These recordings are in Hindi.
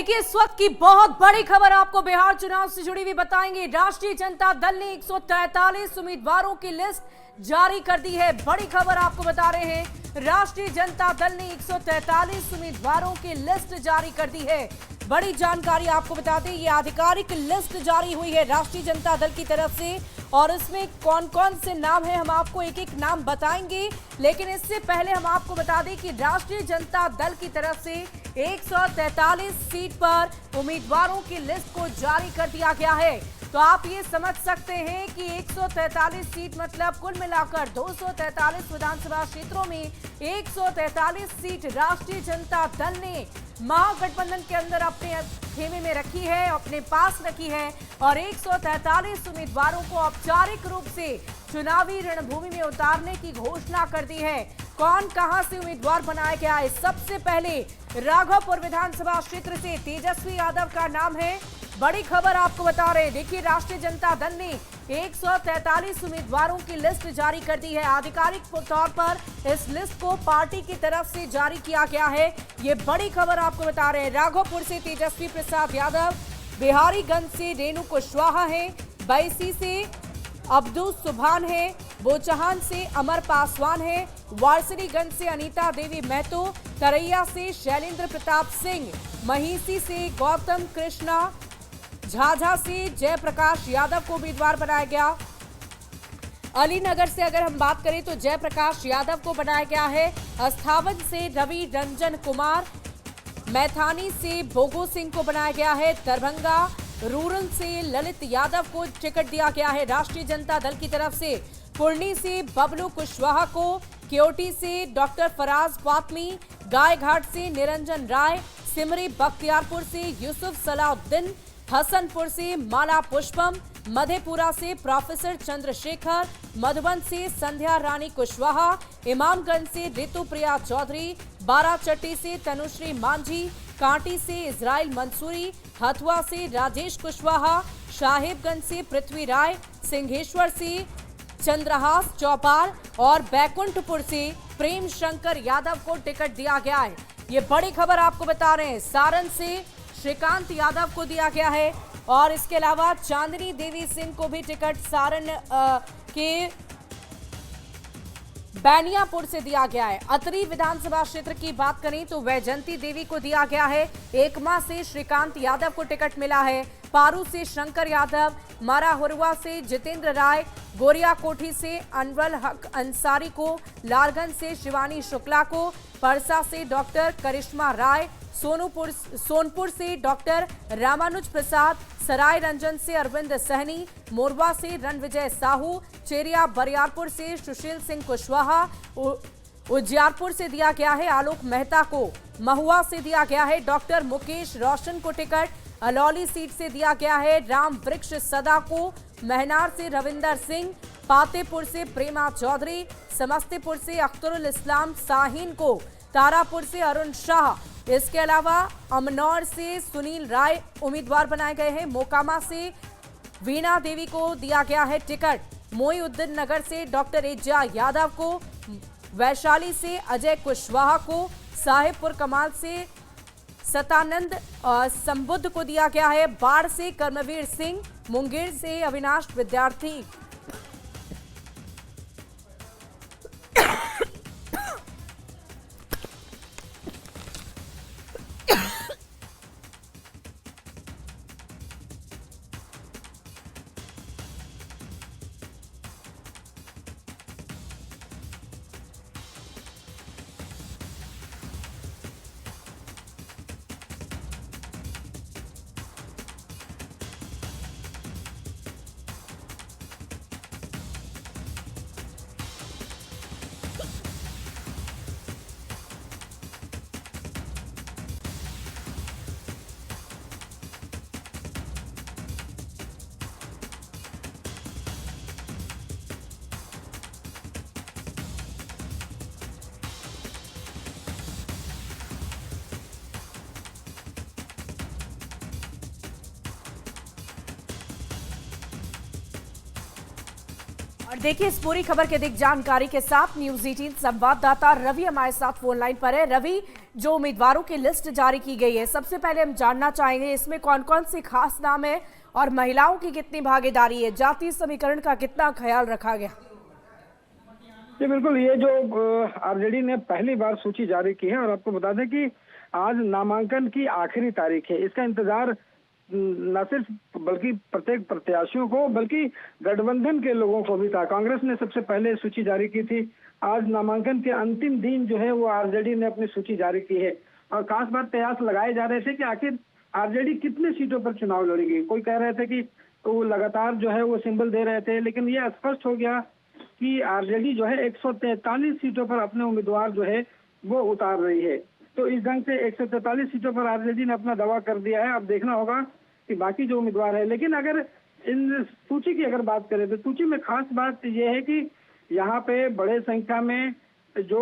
देखिए इस वक्त की बहुत बड़ी खबर आपको बिहार चुनाव से जुड़ी हुई बताएंगे। राष्ट्रीय जनता दल ने 143 उम्मीदवारों की लिस्ट जारी कर दी है। बड़ी खबर आपको बता रहे हैं, राष्ट्रीय जनता दल ने 143 उम्मीदवारों की लिस्ट जारी कर दी है। बड़ी जानकारी आपको बता दें, ये आधिकारिक लिस्ट जारी हुई है राष्ट्रीय जनता दल की तरफ से और इसमें कौन कौन से नाम हैं हम आपको एक एक नाम बताएंगे। लेकिन इससे पहले हम आपको बता दें कि राष्ट्रीय जनता दल की तरफ से 143 सीट पर उम्मीदवारों की लिस्ट को जारी कर दिया गया है। तो आप ये समझ सकते हैं कि 143 सीट मतलब कुल मिलाकर 243 विधानसभा क्षेत्रों में 143 सीट राष्ट्रीय जनता दल ने महागठबंधन के अंदर अपने खेमे में रखी है, अपने पास रखी है और 143 उम्मीदवारों को औपचारिक रूप से चुनावी रणभूमि में उतारने की घोषणा कर दी है। कौन कहां से उम्मीदवार बनाया गया है? सबसे पहले राघोपुर विधानसभा क्षेत्र से तेजस्वी यादव का नाम है। बड़ी खबर आपको बता रहे हैं, देखिए राष्ट्रीय जनता दल ने 143 उम्मीदवारों की लिस्ट जारी कर दी है। आधिकारिक तौर पर इस लिस्ट को पार्टी की तरफ से जारी किया गया है। ये बड़ी खबर आपको बता रहे हैं। राघोपुर से तेजस्वी प्रसाद यादव, बिहारीगंज से रेणु कुशवाहा है, बैसी से अब्दुल सुभान है, बोचहान से अमर पासवान है, वारसिरीगंज से अनीता देवी महतो, तरैया से शैलेंद्र प्रताप सिंह, महिसी से गौतम कृष्णा, झाझा से जयप्रकाश यादव को उम्मीदवार बनाया गया। अलीनगर से अगर हम बात करें तो जयप्रकाश यादव को बनाया गया है। अस्थावन से रवि रंजन कुमार, मैथानी से भोगो सिंह को बनाया गया है। दरभंगा रूरल से ललित यादव को टिकट दिया गया है राष्ट्रीय जनता दल की तरफ से। पुर्णी से बबलू कुशवाहा को, क्योटी से डॉक्टर फराज फातमी, गायघाट से निरंजन राय, सिमरी बख्तियारपुर से यूसुफ सलाउद्दीन, हसनपुर से माला पुष्पम, मधेपुरा से प्रोफेसर चंद्रशेखर, मधुबन से संध्या रानी कुशवाहा, इमामगंज से ऋतु प्रिया चौधरी, बाराचट्टी से तनुश्री मांझी, कांटी से इजराइल मंसूरी, हथुआ से राजेश कुशवाहा, साहेबगंज से पृथ्वी राय, सिंहेश्वर से चंद्रहास चौपाल और बैकुंठपुर से प्रेम शंकर यादव को टिकट दिया गया है। ये बड़ी खबर आपको बता रहे हैं। सारण से श्रीकांत यादव को दिया गया है और इसके अलावा चांदनी देवी सिंह को भी टिकट सारण के बैनियापुर से दिया गया है। अतरी विधानसभा क्षेत्र की बात करें तो वैजंती देवी को दिया गया है। एकमा से श्रीकांत यादव को टिकट मिला है। पारू से शंकर यादव, माराहुरवा से जितेंद्र राय, गोरिया कोठी से अनवल हक अंसारी को, लालगंज से शिवानी शुक्ला को, परसा से डॉक्टर करिश्मा राय, सोनपुर से डॉक्टर रामानुज प्रसाद, सराय रंजन से अरविंद सहनी, मोरवा से रणविजय साहू, चेरिया बरियारपुर से सुशील सिंह कुशवाहा, उजियारपुर से दिया गया है आलोक मेहता को, महुआ से दिया गया है डॉक्टर मुकेश रोशन को टिकट, अलौली सीट से दिया गया है राम वृक्ष सदा को, महनार से रविंदर सिंह, पातेपुर से प्रेमा चौधरी, समस्तीपुर से अख्तरुल इस्लाम साहीन को, तारापुर से अरुण शाह, इसके अलावा अमनौर से सुनील राय उम्मीदवार बनाए गए हैं। मोकामा से वीणा देवी को दिया गया है टिकट, मोईउद्दीन नगर से डॉक्टर एजा यादव को, वैशाली से अजय कुशवाहा को, साहेबपुर कमाल से सतानंद संबुद्ध को दिया गया है। बाढ़ से कर्मवीर सिंह, मुंगेर से अविनाश विद्यार्थी, और देखिए इस पूरी खबर के अधिक जानकारी के साथ न्यूज़ 18 संवाददाता रवि हमारे साथ फोन लाइन पर है। रवि, जो उम्मीदवारों की लिस्ट जारी की गई है, सबसे पहले हम जानना चाहेंगे इसमें कौन कौन से खास नाम है और महिलाओं की कितनी भागीदारी है, जातीय समीकरण का कितना ख्याल रखा गया? जी बिल्कुल, ये जो आरजेडी ने पहली बार सूची जारी की है और आपको बता दें कि आज नामांकन की आखिरी तारीख है। इसका इंतजार न सिर्फ बल्कि प्रत्येक प्रत्याशियों को बल्कि गठबंधन के लोगों को भी था। कांग्रेस ने सबसे पहले सूची जारी की थी। आज नामांकन के अंतिम दिन जो है वो आरजेडी ने अपनी सूची जारी की है और खास बात कयास लगाए जा रहे थे कि आखिर आरजेडी कितने सीटों पर चुनाव लड़ेगी। कोई कह रहे थे कि वो लगातार जो है वो सिंबल दे रहे थे, लेकिन ये स्पष्ट हो गया कि आरजेडी जो है 143 सीटों पर अपने उम्मीदवार जो है वो उतार रही है। तो इस ढंग से 143 सीटों पर आरजेडी ने अपना दावा कर दिया है। अब देखना होगा कि बाकी जो उम्मीदवार है, लेकिन अगर इन सूची की अगर बात करें तो सूची में खास बात यह है कि यहाँ पे बड़े संख्या में जो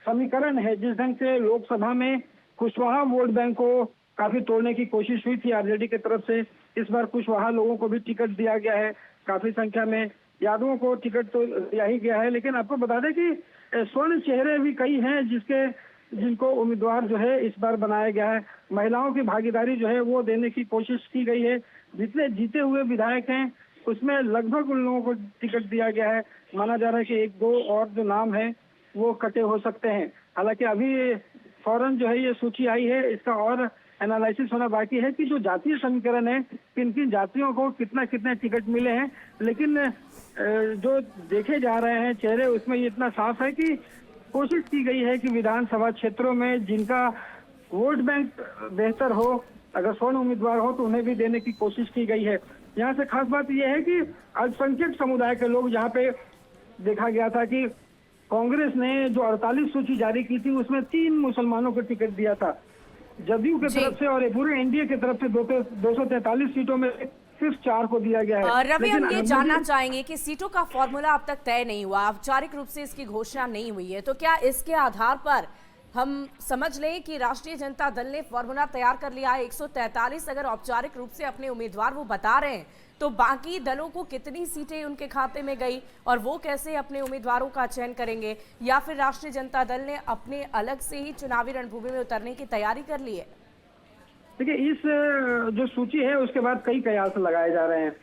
समीकरण है, जिस ढंग से लोकसभा में कुशवाहा वोट बैंक को काफी तोड़ने की कोशिश हुई थी आरजेडी की तरफ से, इस बार कुशवाहा लोगों को भी टिकट दिया गया है। काफी संख्या में यादवों को टिकट तो दिया ही गया है, लेकिन आपको बता दें कि स्वर्ण चेहरे भी कई हैं जिनको उम्मीदवार जो है इस बार बनाया गया है। महिलाओं की भागीदारी जो है वो देने की कोशिश की गई है। जितने जीते हुए विधायक हैं उसमें लगभग उन लोगों को टिकट दिया गया है। माना जा रहा है कि एक दो और जो नाम है वो कटे हो सकते हैं। हालांकि अभी फौरन जो है ये सूची आई है, इसका और एनालिसिस होना बाकी है कि जो जातीय समीकरण है, किन किन जातियों को कितने टिकट मिले हैं। लेकिन जो देखे जा रहे हैं चेहरे, उसमें ये इतना साफ है कि कोशिश की गई है कि विधानसभा क्षेत्रों में जिनका वोट बैंक बेहतर हो, अगर स्वर्ण उम्मीदवार हो तो उन्हें भी देने की कोशिश की गई है। यहाँ से खास बात यह है कि अल्पसंख्यक समुदाय के लोग, यहाँ पे देखा गया था कि कांग्रेस ने जो 48 सूची जारी की थी उसमें 3 मुसलमानों को टिकट दिया था। जदयू की तरफ से और पूरे एनडीए की तरफ से 243 सीटों में सिर्फ 4 को दिया गया है। रवि, हम ये जानना चाहेंगे कि सीटों का फॉर्मूला अब तक तय नहीं हुआ, औपचारिक रूप से इसकी घोषणा नहीं हुई है, तो क्या इसके आधार पर हम समझ लें कि राष्ट्रीय जनता दल ने फॉर्मूला तैयार कर लिया है? 143 अगर औपचारिक रूप से अपने उम्मीदवार वो बता रहे हैं, तो बाकी दलों को कितनी सीटें उनके खाते में गई और वो कैसे अपने उम्मीदवारों का चयन करेंगे, या फिर राष्ट्रीय जनता दल ने अपने अलग से ही चुनावी रणभूमि में उतरने की तैयारी कर ली है? देखिए, इस जो सूची है उसके बाद कई कयास लगाए जा रहे हैं।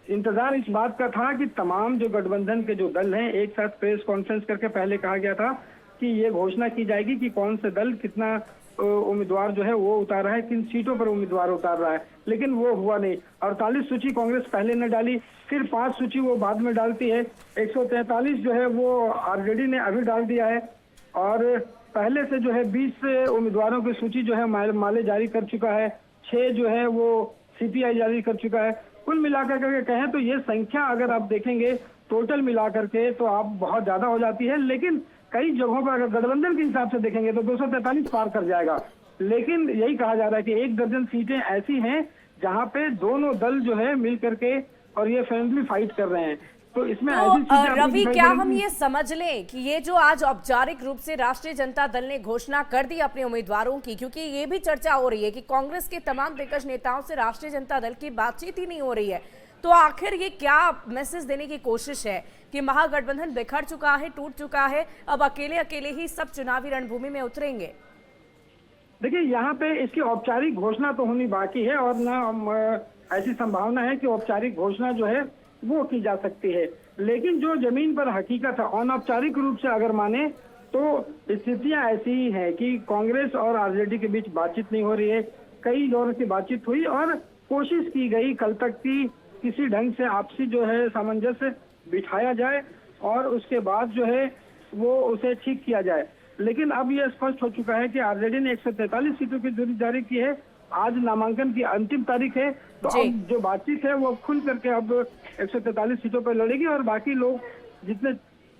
इंतजार इस बात का था कि तमाम जो गठबंधन के जो दल हैं एक साथ प्रेस कॉन्फ्रेंस करके पहले कहा गया था कि ये घोषणा की जाएगी कि कौन से दल कितना उम्मीदवार जो है वो उतार रहा है, किन सीटों पर उम्मीदवार उतार रहा है, लेकिन वो हुआ नहीं। 48 सूची कांग्रेस पहले ने डाली, फिर 5 सूची वो बाद में डालती है। 143 जो है वो आरजेडी ने अभी डाल दिया है और पहले से जो है 20 उम्मीदवारों की सूची जो है माले जारी कर चुका है। 6 जो है वो सीपीआई जारी कर चुका है। कुल मिलाकर करके कहें तो ये संख्या अगर आप देखेंगे टोटल मिलाकर के तो आप बहुत ज्यादा हो जाती है, लेकिन कई जगहों पर अगर गठबंधन के हिसाब से देखेंगे तो 243 पार कर जाएगा। लेकिन यही कहा जा रहा है कि 1 दर्जन सीटें ऐसी हैं जहां पे दोनों दल जो है मिल करके और ये फ्रेंडली फाइट कर रहे हैं। तो इसमें रवि, क्या हम ये समझ लें कि ये जो आज औपचारिक रूप से राष्ट्रीय जनता दल ने घोषणा कर दी अपने उम्मीदवारों की, क्योंकि ये भी चर्चा हो रही है कि कांग्रेस के तमाम दिग्गज नेताओं से राष्ट्रीय जनता दल की बातचीत ही नहीं हो रही है, तो आखिर ये क्या मैसेज देने की कोशिश है कि महागठबंधन बिखर चुका है, टूट चुका है, अब अकेले अकेले ही सब चुनावी रणभूमि में उतरेंगे? देखिए, यहाँ पे इसकी औपचारिक घोषणा तो होनी बाकी है और न ऐसी संभावना है कि औपचारिक घोषणा जो है वो की जा सकती है। लेकिन जो जमीन पर हकीकत है, अनौपचारिक रूप से अगर माने तो स्थितियां ऐसी ही है कि कांग्रेस और आरजेडी के बीच बातचीत नहीं हो रही है। कई दौर की बातचीत हुई और कोशिश की गई कल तक की किसी ढंग से आपसी जो है सामंजस्य बिठाया जाए और उसके बाद जो है वो उसे ठीक किया जाए। लेकिन अब यह स्पष्ट हो चुका है कि आरजेडी ने 143 सीटों की दूरी जारी की है। आज नामांकन की अंतिम तारीख है, तो अब जो बातचीत है वो खुल करके अब 143 सीटों पर लड़ेगी और बाकी लोग जितने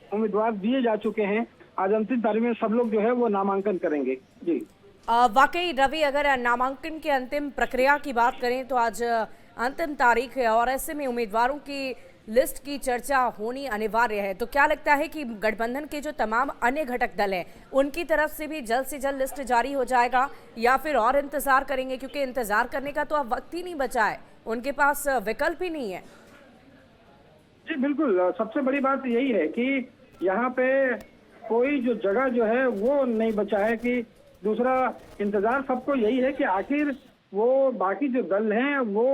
उम्मीदवार दिए जा चुके हैं आज अंतिम तारीख में सब लोग जो है वो नामांकन करेंगे। जी वाकई रवि, अगर नामांकन की अंतिम प्रक्रिया की बात करें तो आज अंतिम तारीख है और ऐसे में उम्मीदवारों की लिस्ट की चर्चा होनी अनिवार्य है, तो क्या लगता है कि गठबंधन के जो तमाम अन्य घटक दल हैं उनकी तरफ से भी जल्द से जल्द लिस्ट जारी हो जाएगा या फिर और इंतजार करेंगे? क्योंकि इंतजार करने का तो अब वक्त ही नहीं बचा है, उनके पास विकल्प ही नहीं है। जी बिल्कुल, सबसे बड़ी बात यही है कि यहाँ पे कोई जो जगह जो है वो नहीं बचा है कि दूसरा इंतजार सबको यही है कि आखिर वो बाकी जो दल हैं वो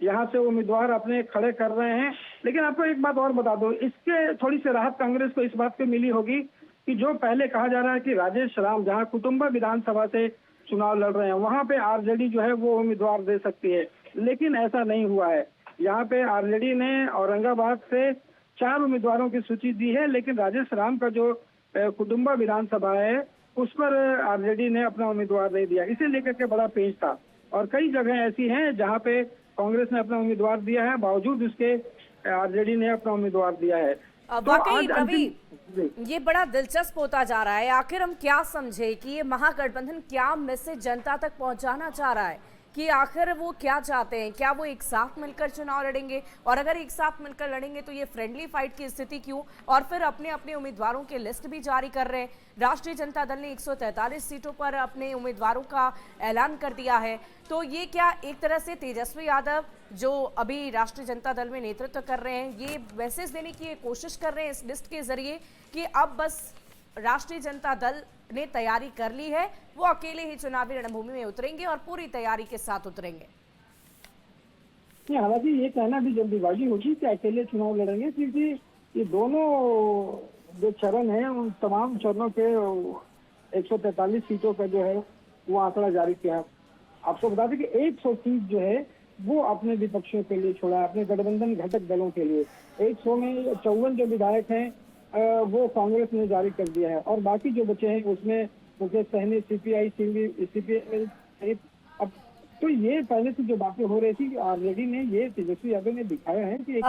यहाँ से उम्मीदवार अपने खड़े कर रहे हैं। लेकिन आपको एक बात और बता दो, इसके थोड़ी सी राहत कांग्रेस को इस बात पे मिली होगी कि जो पहले कहा जा रहा है कि राजेश राम जहाँ कुटुंबा विधानसभा से चुनाव लड़ रहे हैं वहां पे आरजेडी जो है वो उम्मीदवार दे सकती है, लेकिन ऐसा नहीं हुआ है। यहाँ पे आरजेडी ने औरंगाबाद से 4 उम्मीदवारों की सूची दी है, लेकिन राजेश राम का जो कुटुंबा विधानसभा है उस पर आरजेडी ने अपना उम्मीदवार नहीं दिया। इसे लेकर के बड़ा पेंच था और कई जगह ऐसी हैं जहाँ पे कांग्रेस ने अपना उम्मीदवार दिया है, बावजूद उसके आरजेडी ने अपना उम्मीदवार दिया है। वाकई प्रवीण, ये बड़ा दिलचस्प होता जा रहा है। आखिर हम क्या समझे कि ये महागठबंधन क्या मैसेज जनता तक पहुंचाना चाह रहा है, कि आखिर वो क्या चाहते हैं? क्या वो एक साथ मिलकर चुनाव लड़ेंगे? और अगर एक साथ मिलकर लड़ेंगे तो ये फ्रेंडली फाइट की स्थिति क्यों? और फिर अपने अपने उम्मीदवारों की लिस्ट भी जारी कर रहे हैं। राष्ट्रीय जनता दल ने 143 सीटों पर अपने उम्मीदवारों का ऐलान कर दिया है। तो ये क्या एक तरह से तेजस्वी यादव जो अभी राष्ट्रीय जनता दल में नेतृत्व कर रहे हैं, ये मैसेज देने की कोशिश कर रहे हैं इस लिस्ट के जरिए कि अब बस राष्ट्रीय जनता दल ने तैयारी कर ली है, वो अकेले ही चुनावी रणभूमि में उतरेंगे और पूरी तैयारी के साथ उतरेंगे? हालांकि ये कहना भी जल्दीबाजी होगी कि अकेले चुनाव लड़ेंगे, क्योंकि ये दोनों जो चरण है उन तमाम चरणों के 143 सीटों का जो है वो आंकड़ा जारी किया। आपको बता दें कि 100 सीट जो है वो अपने विपक्षियों के लिए छोड़ा है, अपने गठबंधन घटक दलों के लिए। 100 में 54 जो विधायक हैं वो कांग्रेस ने जारी कर दिया है और बाकी जो बचे हैं उसमें मुकेश सहनी, सीपीआई, सीपीएम। अब तो ये पहले से जो बातें हो रही थी, आरजेडी ने, ये तेजस्वी यादव ने दिखाया है कि